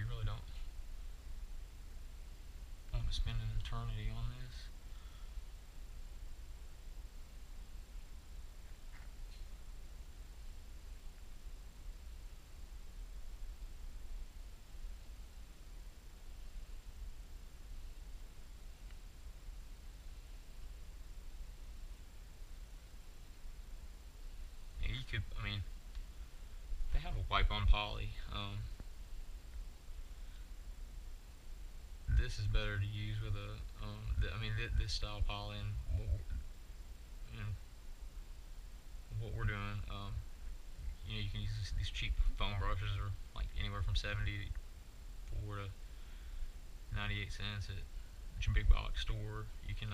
really don't want to spend an eternity on this. Yeah, you could, I mean, they have a wipe on poly. This is better to use with a, this style poly, and what we're doing, you can use these cheap foam brushes, or like anywhere from 74 to 98 cents at your big box store. You can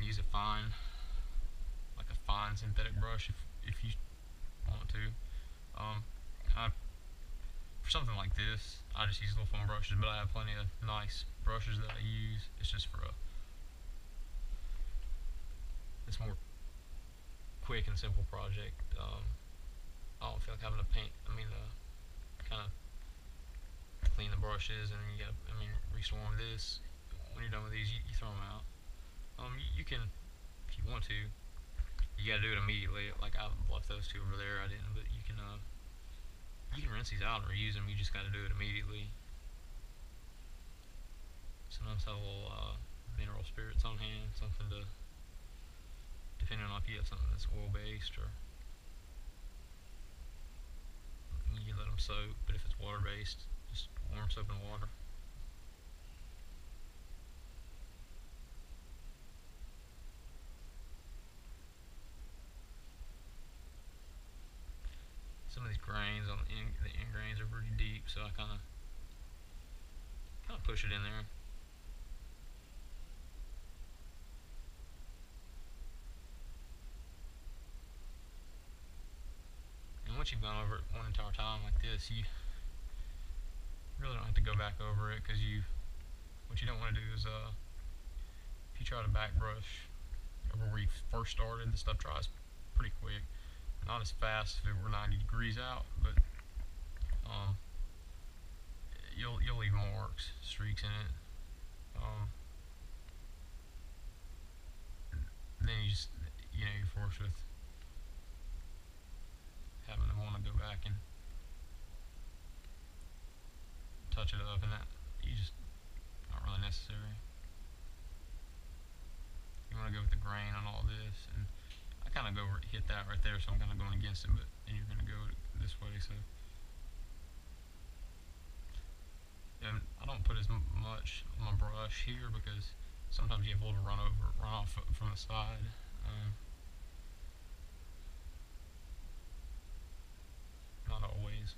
use a fine, like a fine synthetic brush if you want to. For something like this, I just use little foam brushes, but I have plenty of nice brushes that I use. It's just for this more quick and simple project. I don't feel like having to paint. Kind of clean the brushes, and you got. Restore them. This, when you're done with these, you throw them out. You can, if you want to, you got to do it immediately. Like I left those two over there, I didn't, but you can rinse these out and reuse them. You just got to do it immediately. Sometimes have a little mineral spirits on hand, something to, depending on if you have something that's oil based, or you let them soak. But if it's water based, just warm soap and water. Some of these grains on the end grains are pretty deep, so I kind of push it in there. And once you've gone over it one entire time like this, you really don't have to go back over it, because what you don't want to do is if you try to back brush over where you first started, the stuff dries pretty quick. Not as fast if it were 90 degrees out, but you'll leave marks, streaks in it. Then you're forced with having to want to go back and touch it up, and that not really necessary. You want to go with the grain on all this, and I kind of hit that right there, so I'm kind of going against it, but then you're going to go this way, so. And I don't put as much on my brush here, because sometimes you have a little runoff from the side. Not always.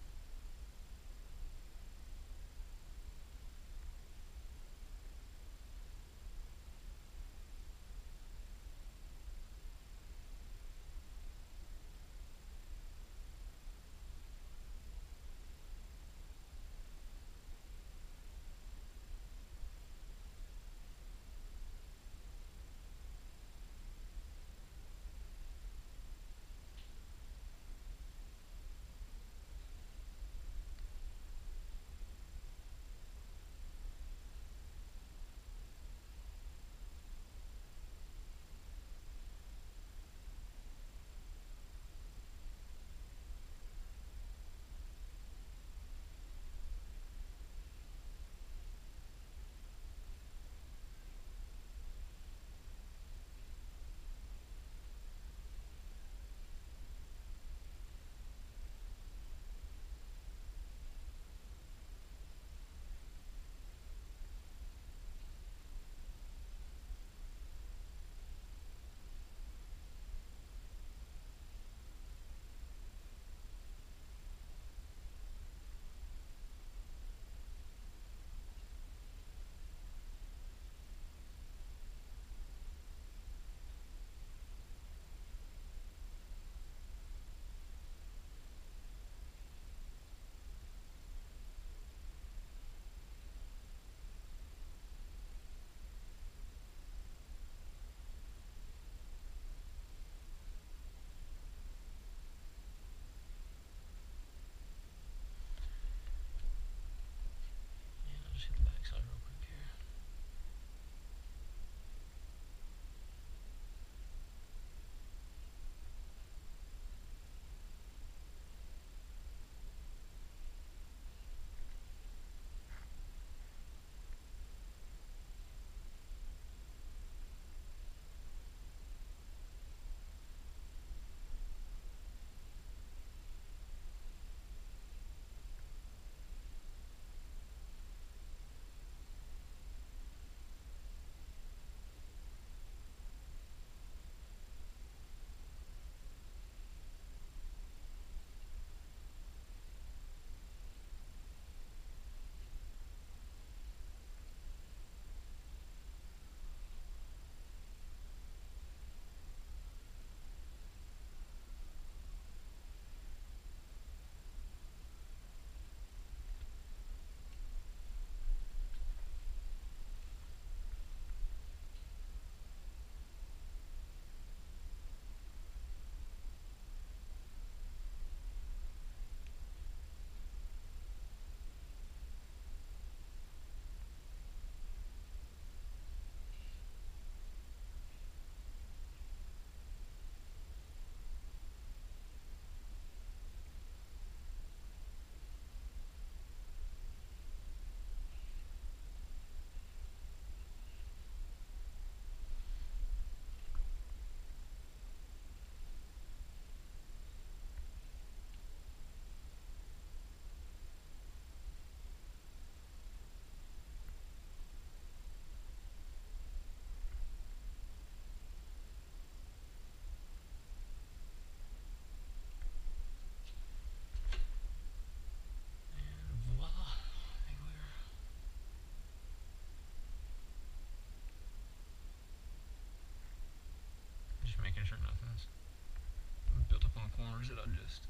just,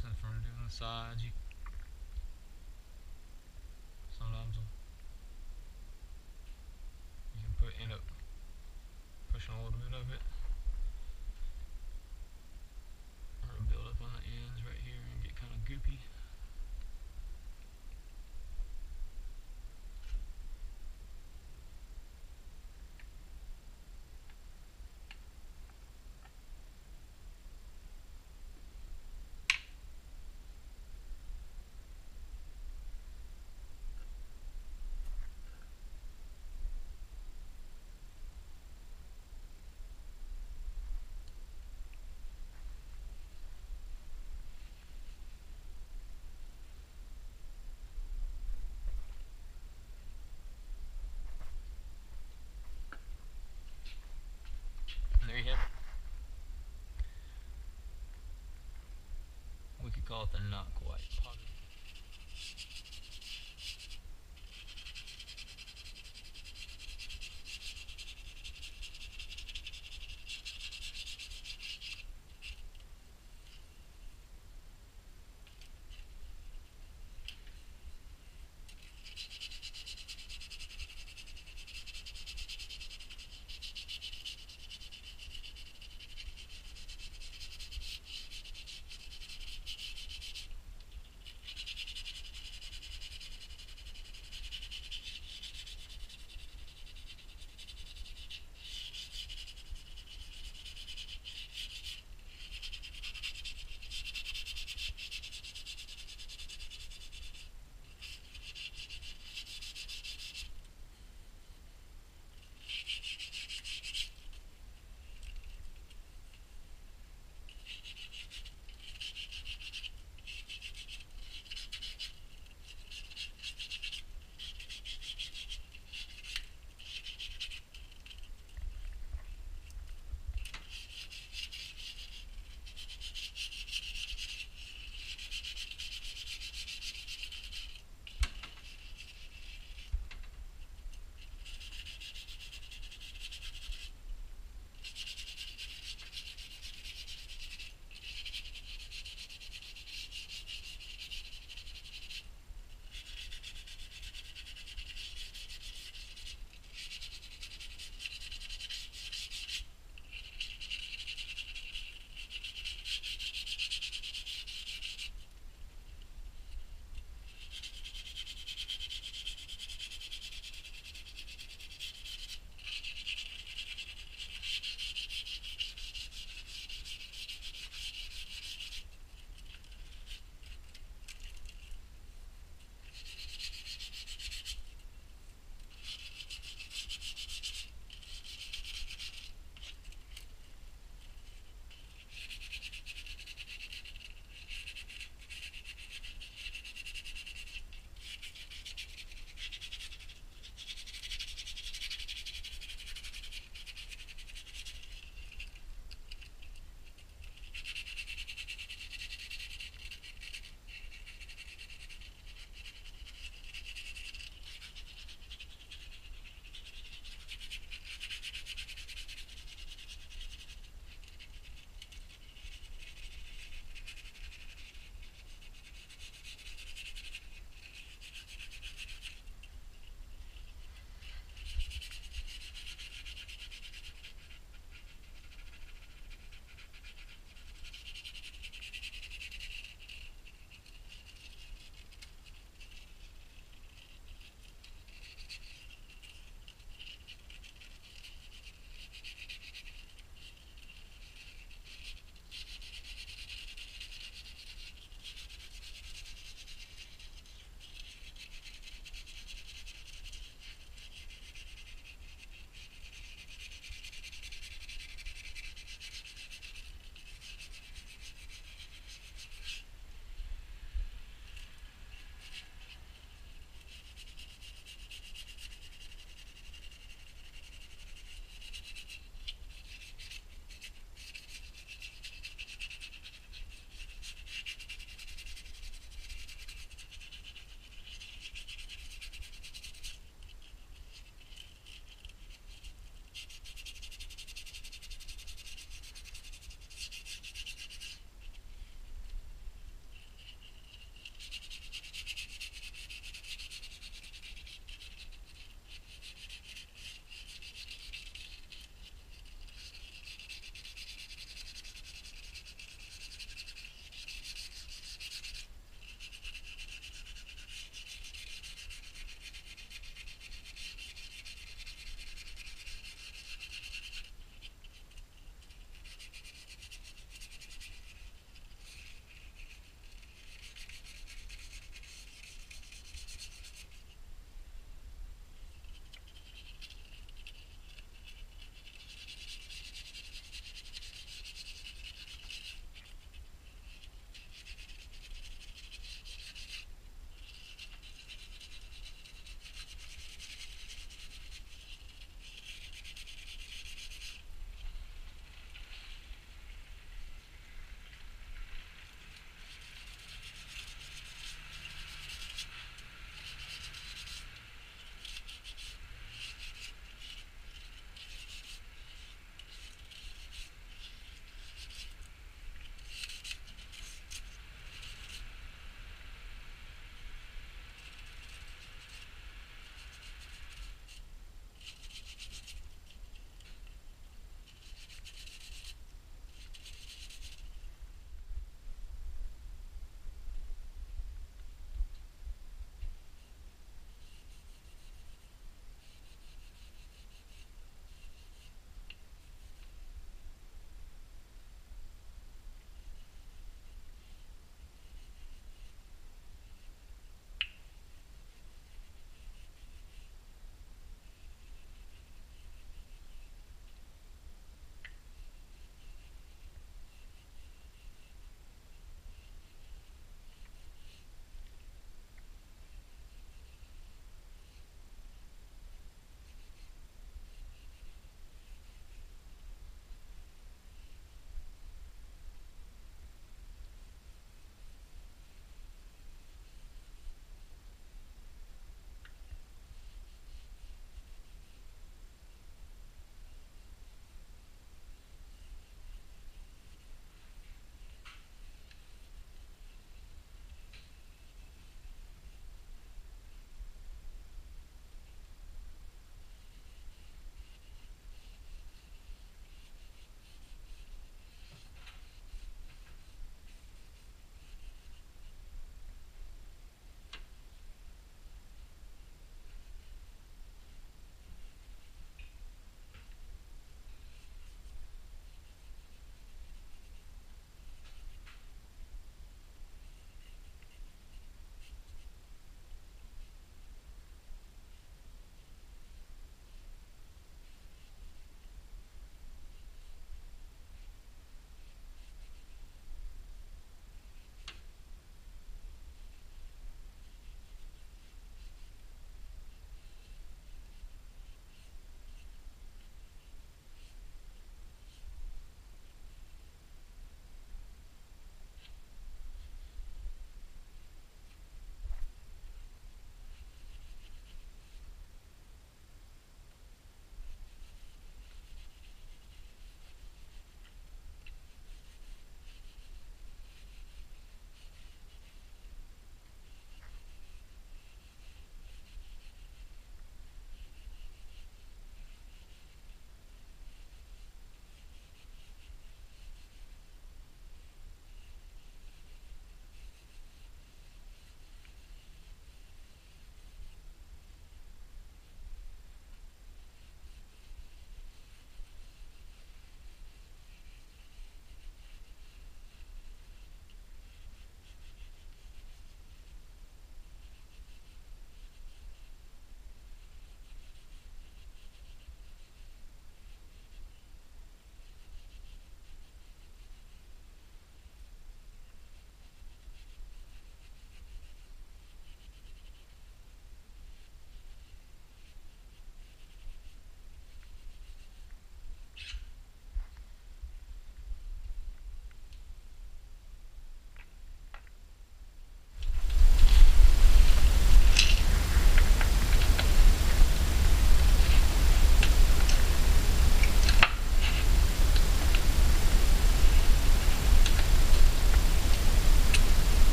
since we're doing the sides, you sometimes you can end up pushing a little bit of it, or it'll build up on the ends right here and get kind of goopy. And there you have it. We could call it the not quite pottery.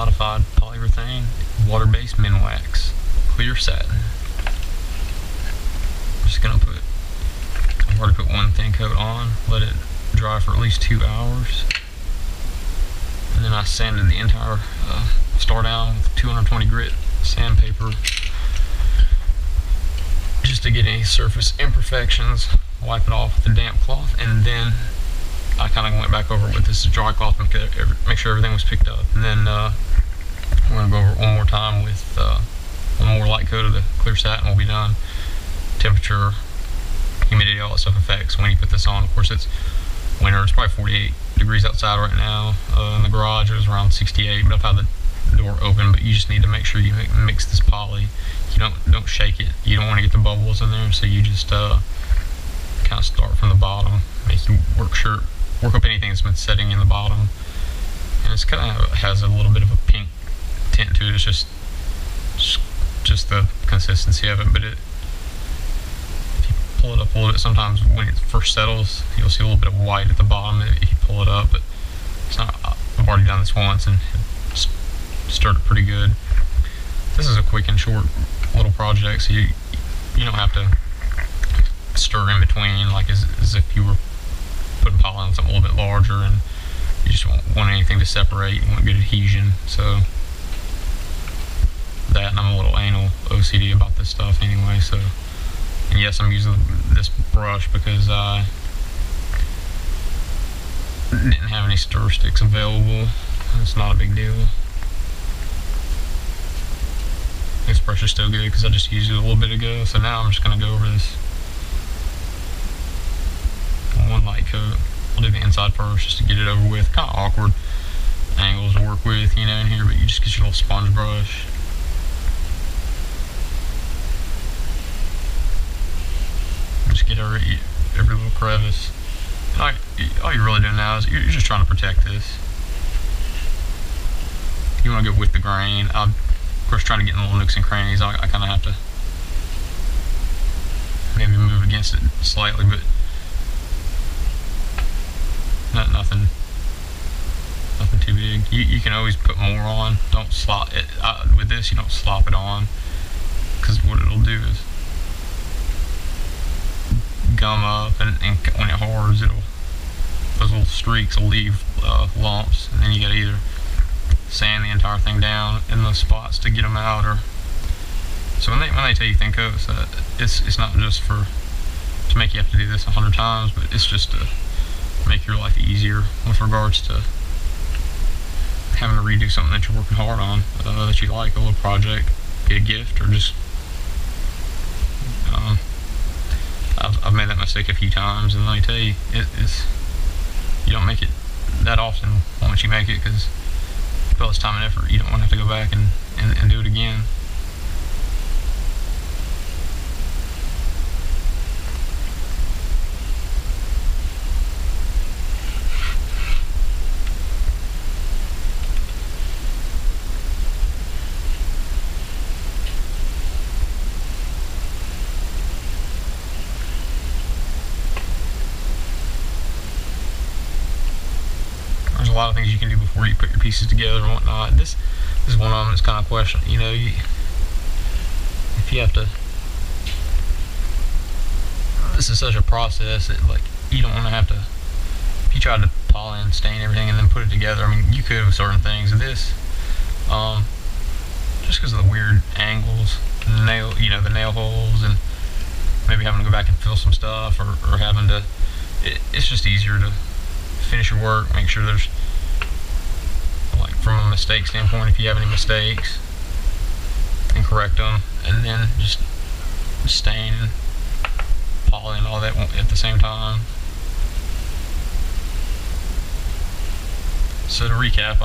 modified polyurethane, water-based Minwax clear satin. I'm just gonna I've already put one thin coat on, let it dry for at least 2 hours, and then I sanded the entire star down with 220 grit sandpaper just to get any surface imperfections. Wipe it off with a damp cloth, and then I kind of went back over it with this dry cloth and make sure everything was picked up. And then we're going to go over it one more time with one more light coat of the clear satin. We'll be done. Temperature, humidity, all that stuff affects when you put this on. Of course, it's winter. It's probably 48 degrees outside right now. In the garage, it was around 68, but I've had the door open. But you just need to make sure you mix this poly. You don't shake it. You don't want to get the bubbles in there, so you just kind of start from the bottom. Make you work up anything that's been setting in the bottom. And it's kind of has a little bit of a pink tint to it. It's just the consistency of it. But if you pull it up a little bit, sometimes when it first settles, you'll see a little bit of white at the bottom if you pull it up. But it's not. I've already done this once and stirred it pretty good. This is a quick and short little project, so you don't have to stir in between like as if you were putting poly on something a little bit larger, and you just don't want anything to separate. You want good adhesion. So that, and I'm a little anal OCD about this stuff anyway. So, and yes, I'm using this brush because I didn't have any stir sticks available. It's not a big deal. This brush is still good because I just used it a little bit ago. So now I'm just going to go over this one light coat. I'll do the inside first just to get it over with. Kind of awkward angles to work with, in here, but you just get your little sponge brush. Just get every little crevice. And all you're really doing now is you're just trying to protect this. You want to go with the grain. I'm, of course, trying to get in little nooks and crannies. I kind of have to maybe move against it slightly, but nothing too big. You can always put more on. Don't slop it. With this, you don't slop it on, because what it'll do is gum up, and when it hards, those little streaks will leave lumps, and then you gotta either sand the entire thing down in those spots to get them out, or so when they tell you thin coats, it's not just to make you have to do this 100 times, but it's just to make your life easier with regards to having to redo something that you're working hard on, that you like, a little project, get a gift, or just I've made that mistake a few times, and let me tell you, you don't make it that often once you make it, because if all this time and effort, you don't want to have to go back and do it again. A lot of things you can do before you put your pieces together and whatnot. This is one of them that's kind of questioned. If you have to, this is such a process that you don't want to have to. If you tried to poly and stain everything and then put it together, I mean, you could with certain things. This, just because of the weird angles, the nail holes, and maybe having to go back and fill some stuff, or having to, it's just easier to finish your work, make sure there's, from a mistake standpoint, if you have any mistakes, and correct them, and then just stain and poly and all that at the same time. So to recap,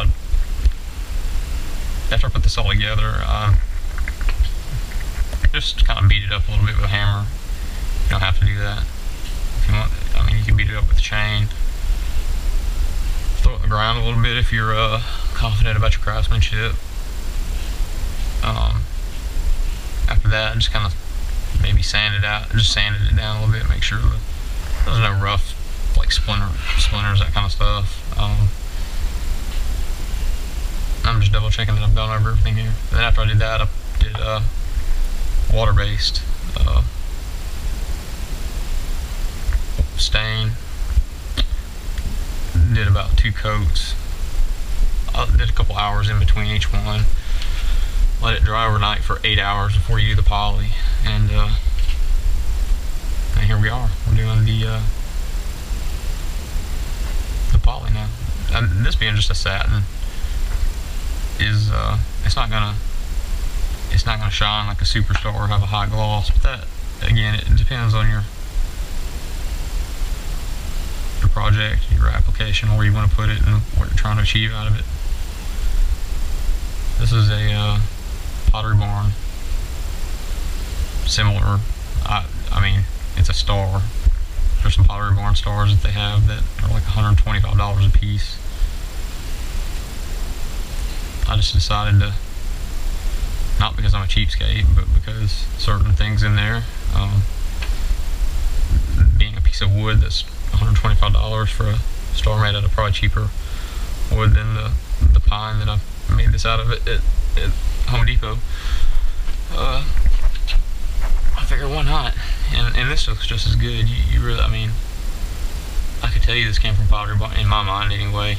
after I put this all together, just kind of beat it up a little bit with a hammer. You don't have to do that. If you want, I mean, you can beat it up with a chain. Throw it on the ground a little bit if you're confident about your craftsmanship. After that, just kind of maybe sanded it down a little bit, make sure that there's no rough splinters, that kind of stuff. I'm just double checking that I've gone over everything here. And then after I did that, I did water-based stain. Did about 2 coats. I did a couple hours in between each one. Let it dry overnight for 8 hours before you do the poly, and here we are. We're doing the poly now. And this being just a satin is it's not gonna shine like a superstar or have a high gloss. But that, again, it depends on your project, your application, where you want to put it, and what you're trying to achieve out of it. This is a Pottery Barn, similar. I mean, it's a Star. There's some Pottery Barn Stars that they have that are like $125 a piece. I just decided to, not because I'm a cheapskate, but because certain things in there, being a piece of wood that's $125 for a Star made out of probably cheaper wood than the pine that I made this out of at Home Depot. I figured, why not? And this looks just as good. You really, I mean, I could tell you this came from Pottery Barn, in my mind anyway.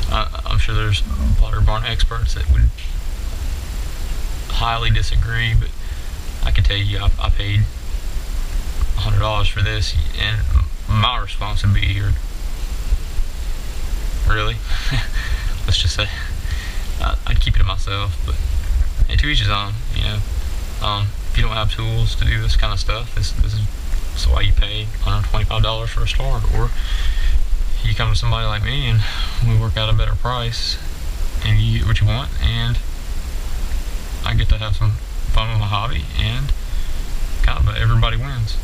I'm sure there's Pottery Barn experts that would highly disagree, but I can tell you I paid $100 for this, and my response would be, really? Let's just say I'd keep it to myself. But hey, to each his own, you know. If you don't have tools to do this kind of stuff, this is why you pay $125 for a Star. Or you come to somebody like me and we work out a better price, and you get what you want, and I get to have some fun with my hobby, and kind of everybody wins.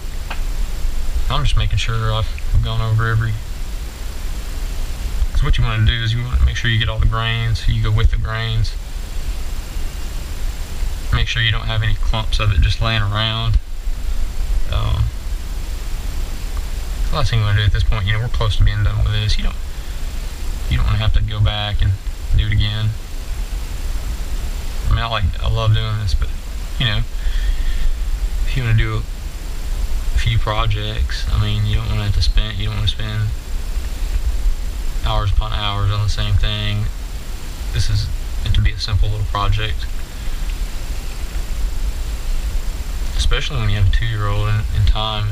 I'm just making sure I've gone over every. Because what you want to do is you want to make sure you get all the grains. You go with the grains. Make sure you don't have any clumps of it just laying around. The last thing you want to do at this point, you know, we're close to being done with this. You don't want to have to go back and do it again. I mean, I love doing this, but you know, if you want to do a few projects, I mean, you don't want to have to spend. You don't want to spend hours upon hours on the same thing. This is meant to be a simple little project. Especially when you have a 2-year-old, and time